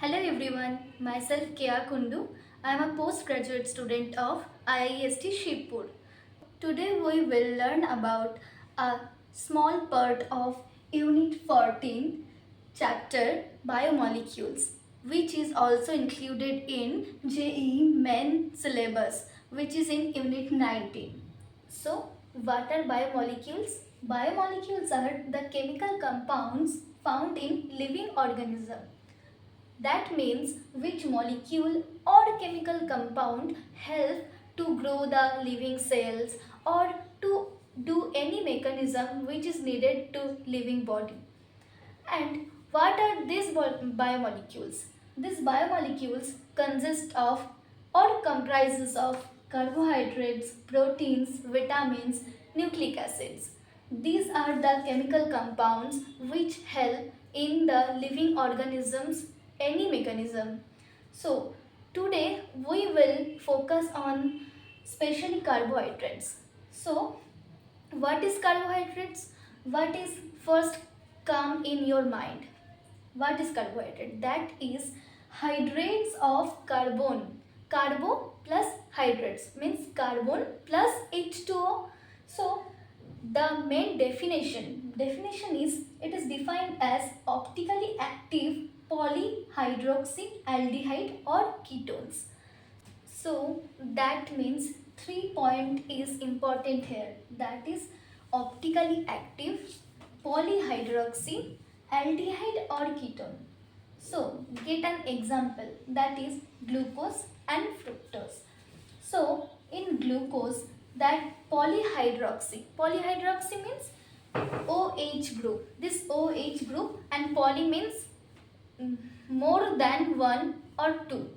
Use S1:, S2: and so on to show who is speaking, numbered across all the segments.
S1: Hello everyone, myself Keya Kundu. I am a postgraduate student of IIST Shibpur. Today we will learn about a small part of Unit 14, Chapter Biomolecules, which is also included in JEE main syllabus, which is in Unit 19. So, what are biomolecules? Biomolecules are the chemical compounds found in living organisms. That means which molecule or chemical compound help to grow the living cells or to do any mechanism which is needed to living body. And what are these biomolecules? These biomolecules consist of or comprises of carbohydrates, proteins, vitamins, nucleic acids. These are the chemical compounds which help in the living organisms any mechanism. So today we will focus on specially carbohydrates. So what is carbohydrates? What is first come in your mind? What is carbohydrate? That is hydrates of carbon. Carbo plus hydrates means carbon plus H2O. So the main definition is it is defined as optically active polyhydroxyaldehyde or ketones. So that means 3 point is important here. That is optically active polyhydroxyaldehyde or ketone. So get an example, that is glucose and fructose. So in glucose, that polyhydroxy means OH group. This OH group, and poly means more than one or two.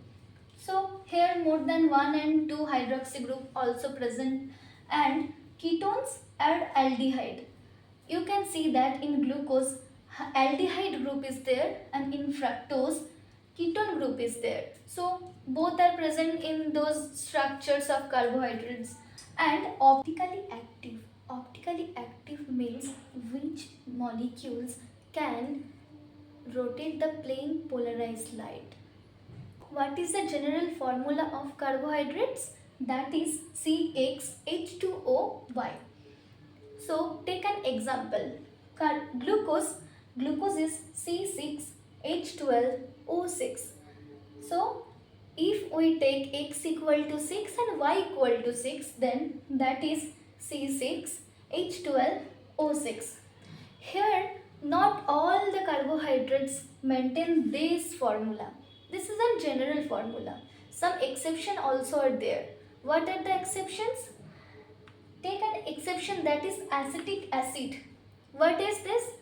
S1: So here more than 1 and 2 hydroxy group also present, and ketones add aldehyde. You can see that in glucose aldehyde group is there, and in fructose ketone group is there. So both are present in those structures of carbohydrates. And optically active. Optically active means which molecules can rotate the plane polarized light. What is the general formula of carbohydrates? That is CxH2OY. So take an example. Glucose is C6H12O6. So if we take x equal to 6 and y equal to 6, then that is C6H12O6. Here not all the carbohydrates maintain this formula. This is a general formula. Some exceptions also are there. What are the exceptions? Take an exception, that is acetic acid. What is this?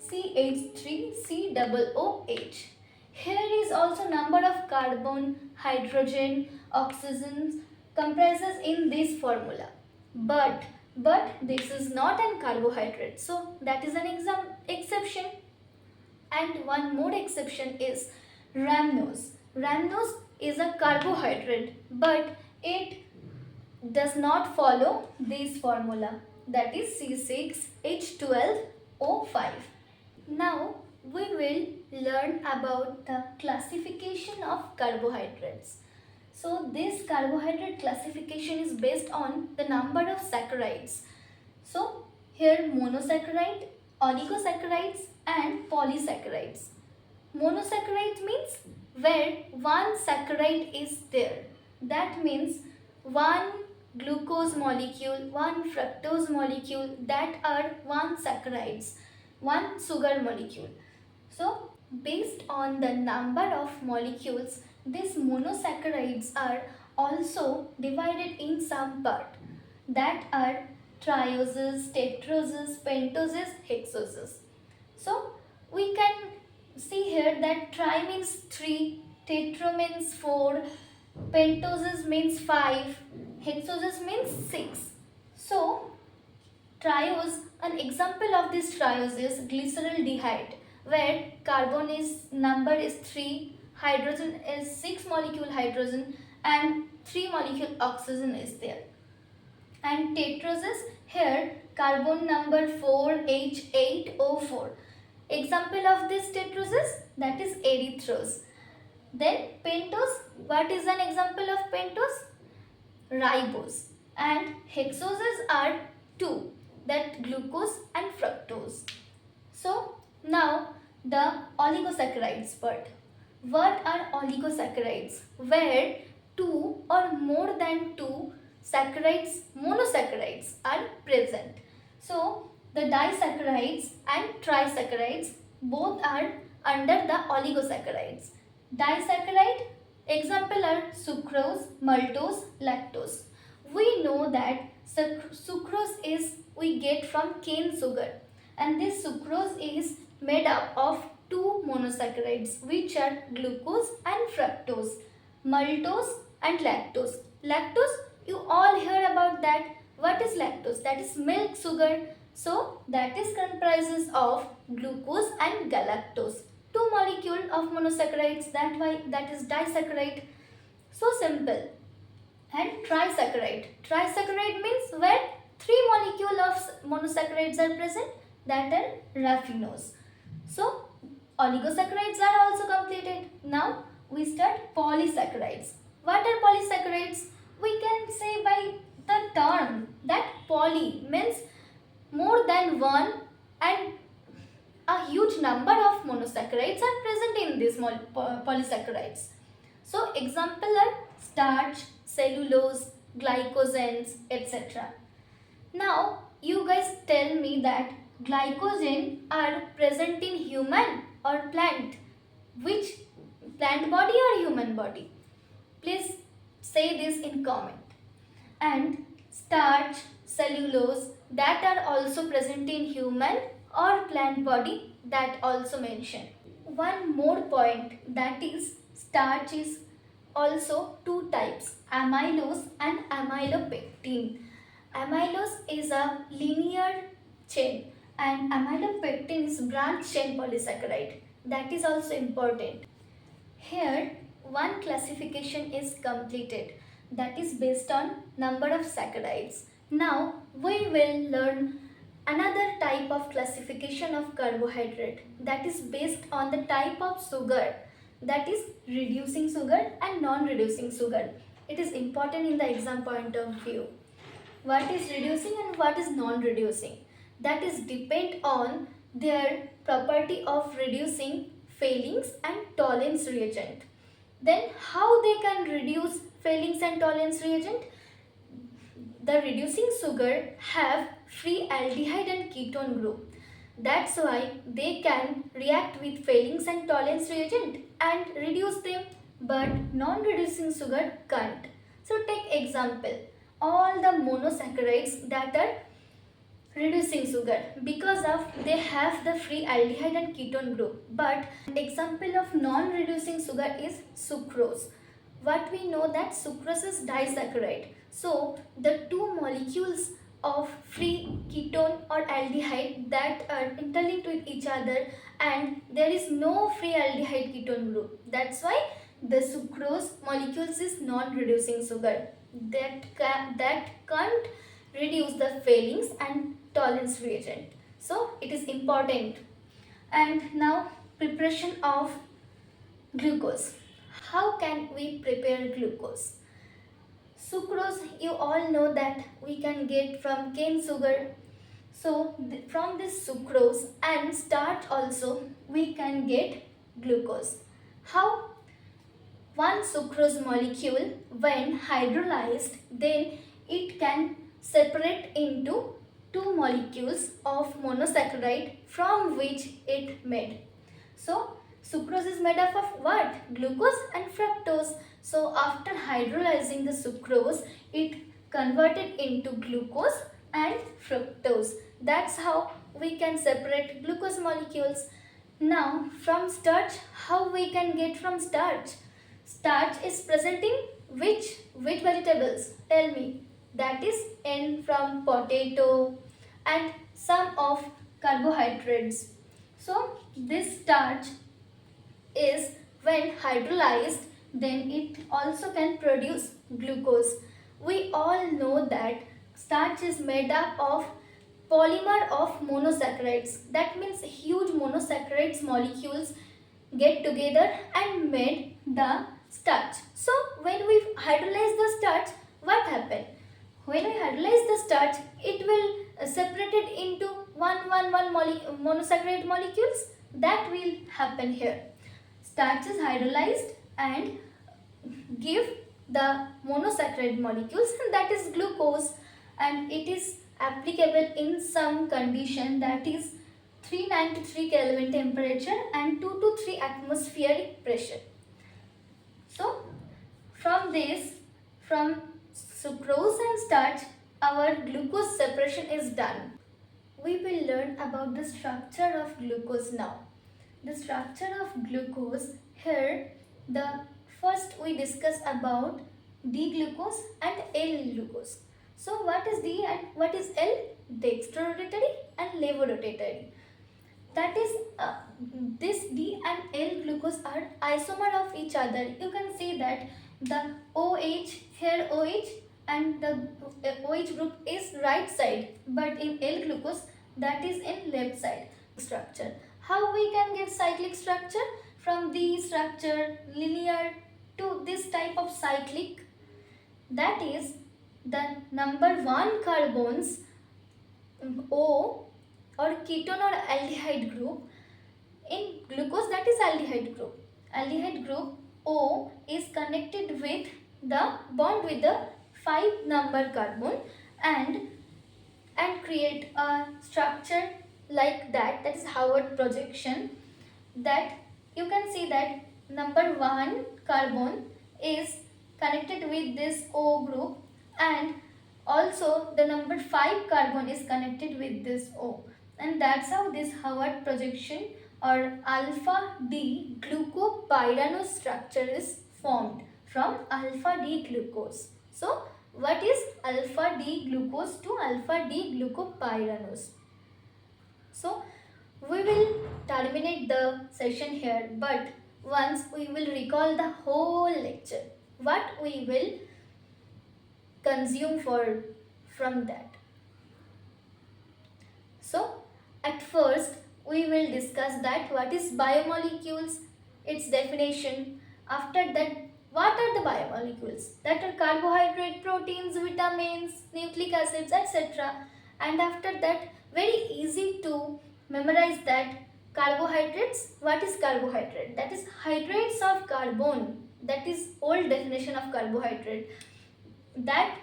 S1: CH3COOH. Here is also number of carbon, hydrogen, oxygen comprises in this formula. But this is not a carbohydrate. So that is an exception. And one more exception is rhamnose. Rhamnose is a carbohydrate, but it does not follow this formula, that is C6H12O5. Now we will learn about the classification of carbohydrates. So this carbohydrate classification is based on the number of saccharides. So here monosaccharide, oligosaccharides and polysaccharides. Monosaccharides means where one saccharide is there. That means one glucose molecule, one fructose molecule, that are one saccharides, one sugar molecule. So based on the number of molecules, these monosaccharides are also divided in some part, that are trioses, tetroses, pentoses, hexoses. So we can see here that tri means 3, tetro means 4, pentoses means 5, hexoses means 6. So triose, an example of this triose is glyceraldehyde, where carbon is number is 3, hydrogen is 6 molecule hydrogen, and 3 molecule oxygen is there. And tetroses, here carbon number 4, H8O4. Example of this tetroses, that is erythrose. Then pentose, what is an example of pentose? Ribose. And hexoses are two, that glucose and fructose. So now the oligosaccharides part. What are oligosaccharides? Where two or more than two saccharides, monosaccharides are present. So the disaccharides and trisaccharides both are under the oligosaccharides. Disaccharide example are sucrose, maltose, lactose. We know that sucrose is we get from cane sugar, and this sucrose is made up of two monosaccharides which are glucose and fructose, maltose and lactose. Lactose, you all hear about that. What is lactose? That is milk sugar. So that is comprises of glucose and galactose. Two molecule of monosaccharides, that is disaccharide. So simple. And trisaccharide. Trisaccharide means where three molecule of monosaccharides are present, that are raffinose. So oligosaccharides are also completed. Now we start polysaccharides. What are polysaccharides? We can say by the term that poly means more than one, and a huge number of monosaccharides are present in these polysaccharides. So example are starch, cellulose, glycosans, etc. Now you guys tell me that glycogen are present in human or plant. Which plant body or human body? Please say this in comment. And starch, cellulose, that are also present in human or plant body, that also mentioned. One more point, that is starch is also two types, amylose and amylopectin. Amylose is a linear chain and amylopectin is branch chain polysaccharide. That is also important. Here one classification is completed, that is based on number of saccharides. Now we will learn another type of classification of carbohydrate, that is based on the type of sugar, that is reducing sugar and non-reducing sugar. It is important in the exam point of view. What is reducing and what is non-reducing? That is depend on their property of reducing Fehling's and Tollens reagent. Then how they can reduce Fehling's and Tollens reagent? The reducing sugar have free aldehyde and ketone group. That's why they can react with Fehling's and Tollens reagent and reduce them, but non-reducing sugar can't. So take example, all the monosaccharides that are reducing sugar, because of they have the free aldehyde and ketone group. But example of non-reducing sugar is sucrose. What we know that sucrose is disaccharide. So the two molecules of free ketone or aldehyde that are interlinked with each other, and there is no free aldehyde ketone group. That's why the sucrose molecules is non-reducing sugar. That can't reduce the Fehling's and Tollens reagent. So it is important. And now preparation of glucose. How can we prepare glucose? Sucrose, you all know that we can get from cane sugar. So from this sucrose and starch also we can get glucose. How? One sucrose molecule when hydrolyzed, then it can separate into two molecules of monosaccharide from which it made. So sucrose is made up of what? Glucose and fructose. So after hydrolyzing the sucrose, it converted into glucose and fructose. That's how we can separate glucose molecules. Now from starch, how we can get from starch? Starch is present in which vegetables? Tell me. That is N from potato and some of carbohydrates. So this starch is when hydrolyzed, then it also can produce glucose. We all know that starch is made up of polymer of monosaccharides. That means huge monosaccharides molecules get together and made the starch. So when we hydrolyze the starch, what happened? When we hydrolyze the starch, it will separate it into one monosaccharide molecules. That will happen here. Starch is hydrolyzed and give the monosaccharide molecules, and that is glucose, and it is applicable in some condition, that is 393 Kelvin temperature and 2 to 3 atmospheric pressure. So from this, from sucrose and starch, our glucose separation is done. We will learn about the structure of glucose now. The structure of glucose, here the first we discuss about D-glucose and L-glucose. So what is D and what is L? Dextrorotatory and levorotatory. That is, this D and L glucose are isomer of each other. You can see that the OH, here OH, and the OH group is right side, but in L glucose that is in left side. Structure. How we can get cyclic structure? From the structure linear to this type of cyclic, that is the number 1 carbons O or ketone or aldehyde group. In glucose, that is aldehyde group. Aldehyde group O is connected with the bond with the 5 number carbon and create a structure like that. That is Howard projection. That you can see that number 1 carbon is connected with this O group, and also the number 5 carbon is connected with this O, and that's how this Howard projection or alpha D glucopyranose structure is formed from alpha D glucose. So what is alpha D glucose to alpha D glucopyranose? So we will terminate the session here, but once we will recall the whole lecture, what we will consume from that. So at first we will discuss that what is biomolecules, its definition. After that, what are the biomolecules? That are carbohydrate, proteins, vitamins, nucleic acids, etc. And after that, very easy to memorize that carbohydrates. What is carbohydrate? That is hydrates of carbon. That is old definition of carbohydrate. That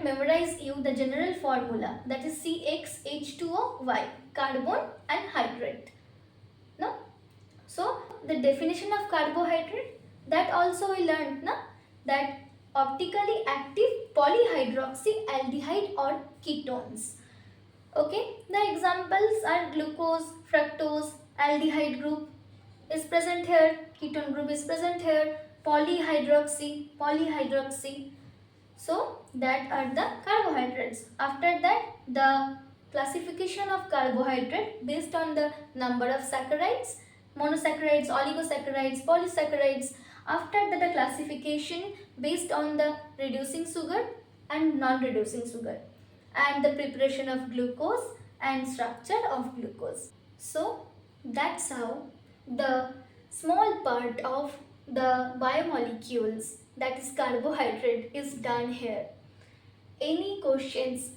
S1: memorize you the general formula, that is CxH2O, carbon and hydrate. No? So the definition of carbohydrate, that also we learned, na? That optically active polyhydroxyaldehyde or ketones. Okay, the examples are glucose, fructose, aldehyde group is present here, ketone group is present here, polyhydroxy. So that are the carbohydrates. After that, the classification of carbohydrate based on the number of saccharides, monosaccharides, oligosaccharides, polysaccharides. After that, the classification based on the reducing sugar and non-reducing sugar, and the preparation of glucose and structure of glucose. So that's how the small part of the biomolecules, that is carbohydrate, is done here. Any questions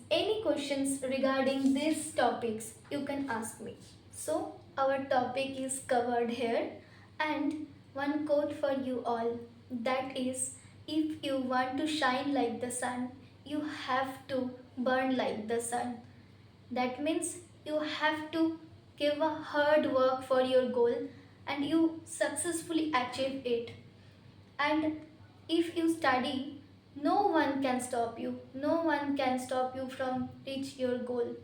S1: regarding these topics, you can ask me. So our topic is covered here, and one quote for you all, that is, if you want to shine like the sun, you have to burn like the sun. That means you have to give a hard work for your goal and you successfully achieve it. And if you study, no one can stop you. No one can stop you from reach your goal.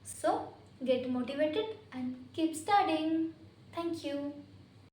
S1: So get motivated and keep studying. Thank you.